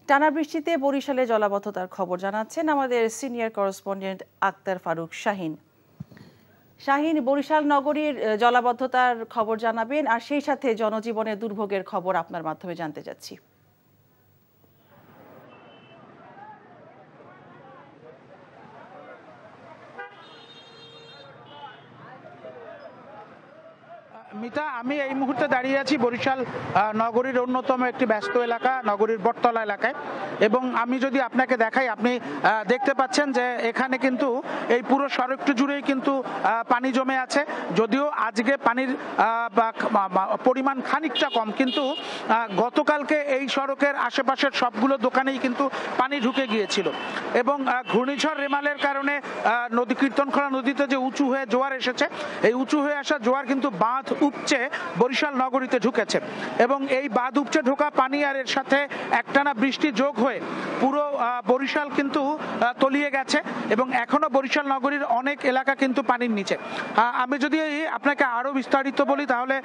টানা বৃষ্টিতে বরিশালে জলাবদ্ধতার খবর জানাচ্ছেন আমাদের সিনিয়র করেসপন্ডেন্ট আক্তার ফারুক শাহিন। শাহিন, বরিশাল নগরীর জলাবদ্ধতার খবর জানাবেন, আর সেই সাথে জনজীবনের দুর্ভোগের খবর আপনার মাধ্যমে জানতে চাচ্ছি। মিতা, আমি এই মুহূর্তে দাঁড়িয়ে আছি বরিশাল নগরীর অন্যতম একটি ব্যস্ত এলাকা, নগরীর বটতলা এলাকায়। এবং আমি যদি আপনাকে দেখাই, আপনি দেখতে পাচ্ছেন যে এখানে কিন্তু এই পুরো সড়কটি জুড়েই কিন্তু পানি জমে আছে। যদিও আজকে পানির পরিমাণ খানিকটা কম, কিন্তু গতকালকে এই সড়কের আশেপাশের সবগুলো দোকানেই কিন্তু পানি ঢুকে গিয়েছিল। এবং ঘূর্ণিঝড় রেমালের কারণে কীর্তনখোলা নদীতে যে উঁচু হয়ে জোয়ার এসেছে, এই উঁচু হয়ে আসা জোয়ার কিন্তু বাঁধ উপচে বরিশাল নগরীতে ঢুকেছে। এবং এই বাঁধ উপচে ঢোকা পানি আর এর সাথে একটানা বৃষ্টি যোগ হয়ে পুরো বরিশাল কিন্তু তলিয়ে গেছে এবং এখনো বরিশাল নগরীর অনেক এলাকা কিন্তু পানির নিচে। আমি যদি আপনাকে আরো বিস্তারিত বলি, তাহলে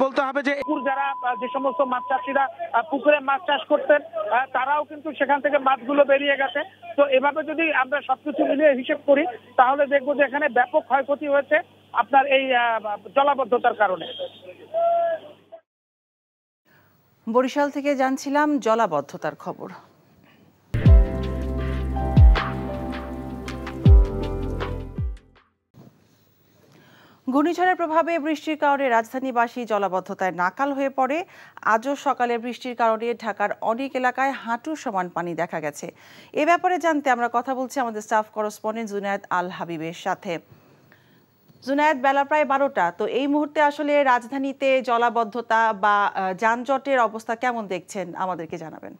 বলতে হবে যে যারা যে সমস্ত মাছ চাষিরা পুকুরে মাছ চাষ করতেন, তারাও কিন্তু সেখান থেকে মাছগুলো বেরিয়ে গেছে। তো এভাবে যদি আমরা সবকিছু মিলিয়ে হিসেব করি, তাহলে দেখবো যে এখানে ব্যাপক ক্ষয়ক্ষতি হয়েছে আপনার এই জলাবদ্ধতার কারণে। বরিশাল থেকে জানছিলাম জলাবদ্ধতার খবর। ঘূর্ণিঝড়ের প্রভাবে বৃষ্টির কারণে রাজধানীবাসী জলাবদ্ধতায় নাকাল হয়ে পড়ে। আজও সকালে বৃষ্টির কারণে ঢাকার অনেক এলাকায় হাঁটু সমান পানি দেখা গেছে। এ ব্যাপারে জানতে আমরা কথা বলছি আমাদের স্টাফ করেসপন্ডেন্ট জুনায়েদ আল হাবিবের সাথে। জুনায়েদ, বেলা প্রায় 12টা, তো এই মুহূর্তে আসলে রাজধানীতে জলাবদ্ধতা বা যানজটের অবস্থা কেমন দেখছেন আমাদেরকে জানাবেন।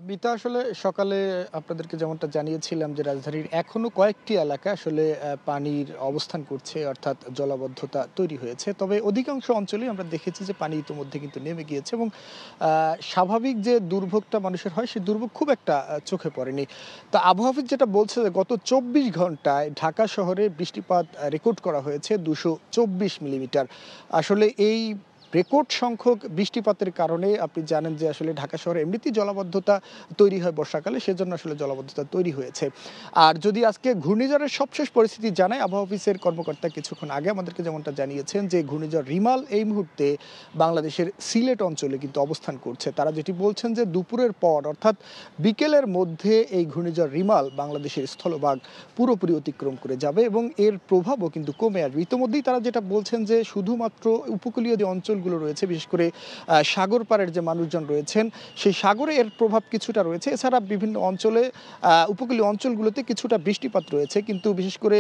মিতা, আসলে সকালে আপনাদেরকে যেমনটা জানিয়েছিলাম যে রাজধানীর এখনো কয়েকটি এলাকা আসলে পানির অবস্থান করছে, অর্থাৎ জলাবদ্ধতা তৈরি হয়েছে। তবে অধিকাংশ অঞ্চলেই আমরা দেখেছি যে পানি ইতিমধ্যে কিন্তু নেমে গিয়েছে এবং স্বাভাবিক যে দুর্ভোগটা মানুষের হয় সেই দুর্ভোগ খুব একটা চোখে পড়েনি। তো আবহাওয়া অফিস যেটা বলছে যে গত 24 ঘন্টায় ঢাকা শহরে বৃষ্টিপাত রেকর্ড করা হয়েছে 224 মিলিমিটার। আসলে এই রেকর্ড সংখ্যক বৃষ্টিপাতের কারণে আপনি জানেন যে আসলে ঢাকা শহরে এমনিতেই জলাবদ্ধতা তৈরি হয় বর্ষাকালে, সেজন্য আসলে জলাবদ্ধতা তৈরি হয়েছে। আর যদি আজকে ঘূর্ণিঝড়ের সবশেষ পরিস্থিতি জানায়, আবহাওয়া অফিসের কর্মকর্তা কিছুক্ষণ আগে আমাদেরকে যেমনটা জানিয়েছেন যে ঘূর্ণিঝড় রিমাল এই মুহূর্তে বাংলাদেশের সিলেট অঞ্চলে কিন্তু অবস্থান করছে। তারা যেটি বলছেন যে দুপুরের পর অর্থাৎ বিকেলের মধ্যে এই ঘূর্ণিঝড় রিমাল বাংলাদেশের স্থলভাগ পুরোপুরি অতিক্রম করে যাবে এবং এর প্রভাবও কিন্তু কমে আসবে। ইতিমধ্যেই তারা যেটা বলছেন যে শুধুমাত্র উপকূলীয় যে অঞ্চলগুলো রয়েছে, বিশেষ করে সাগর পাড়ের যে মানুষজন রয়েছেন, সেই সাগরে এর প্রভাব কিছুটা রয়েছে। এছাড়া বিভিন্ন অঞ্চলে উপকূলীয় অঞ্চলগুলোতে কিছুটা বৃষ্টিপাত রয়েছে, কিন্তু বিশেষ করে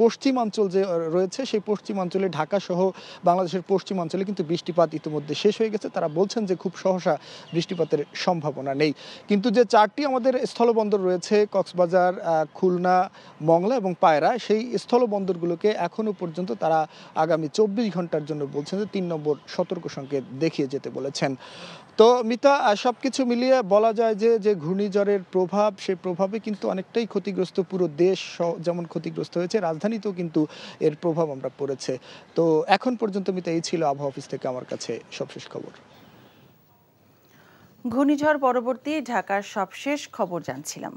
পশ্চিমাঞ্চল যে রয়েছে সেই পশ্চিমাঞ্চলে ঢাকা সহ বাংলাদেশের পশ্চিমাঞ্চলে কিন্তু বৃষ্টিপাত ইতিমধ্যে শেষ হয়ে গেছে। তারা বলছেন যে খুব সহসা বৃষ্টিপাতের সম্ভাবনা নেই। কিন্তু যে 4টি আমাদের স্থলবন্দর রয়েছে, কক্সবাজার, খুলনা, মংলা এবং পায়রা, সেই স্থলবন্দরগুলোকে এখনো পর্যন্ত তারা আগামী 24 ঘন্টার জন্য বলছেন যে 3 নম্বর সতর্ক সংকেত দেখিয়ে যেতে বলেছেন। তো মিতা, সবকিছু মিলিয়ে বলা যায় যে যে ঘূর্ণিঝড়ের প্রভাব, সেই প্রভাবে কিন্তু অনেকটাই ক্ষতিগ্রস্ত পুরো দেশ যেমন ক্ষতিগ্রস্ত হয়েছে, রাজধানীতেও কিন্তু এর প্রভাব আমরা পড়েছে। তো এখন পর্যন্ত মিতা, এই ছিল আবহাওয়া অফিস থেকে আমার কাছে সবশেষ খবর। ঘূর্ণিঝড় পরবর্তী ঢাকার সবশেষ খবর জানছিলাম।